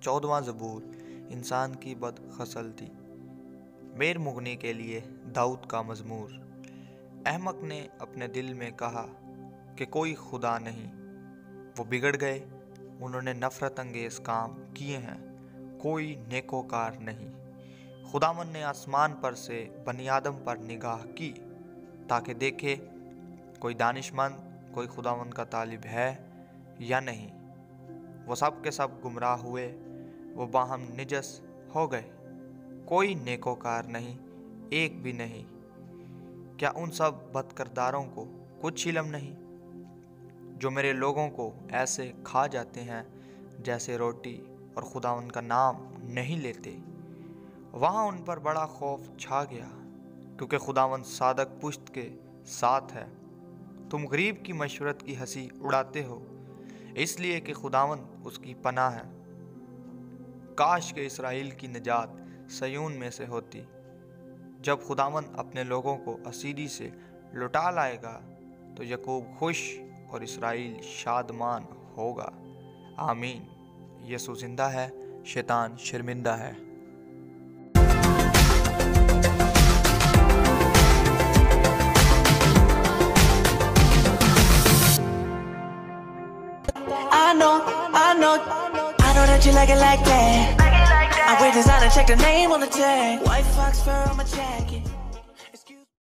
14वां ज़बूर इंसान की बदखसलती। मेर मुगनी के लिए दाऊद का मज़मूर। अहमक ने अपने दिल में कहा कि कोई खुदा नहीं। वो बिगड़ गए, उन्होंने नफ़रत अंगेज़ काम किए हैं, कोई नेकोकार नहीं। खुदावन ने आसमान पर से बनी आदम पर निगाह की ताकि देखे कोई दानिशमंद, कोई खुदावन का तालिब है या नहीं। वो सब के सब गुमराह हुए, वो बाहम निजस हो गए, कोई नेकोकार नहीं, एक भी नहीं। क्या उन सब बदकिरदारों को कुछ इल्म नहीं, जो मेरे लोगों को ऐसे खा जाते हैं जैसे रोटी और खुदावन का नाम नहीं लेते। वहाँ उन पर बड़ा खौफ छा गया, क्योंकि खुदावन सादक पुश्त के साथ है। तुम गरीब की मशवरत की हंसी उड़ाते हो, इसलिए कि खुदावन उसकी पनाह है। काश के इसराइल की निजात सयून में से होती। जब खुदावन अपने लोगों को असीरी से लुटा लाएगा तो याकूब खुश और इसराइल शादमान होगा। आमीन। यीशु जिंदा है, शैतान शर्मिंदा है। I know that you like it like that. I wear designer, check the name on the tag. White fox fur on my jacket.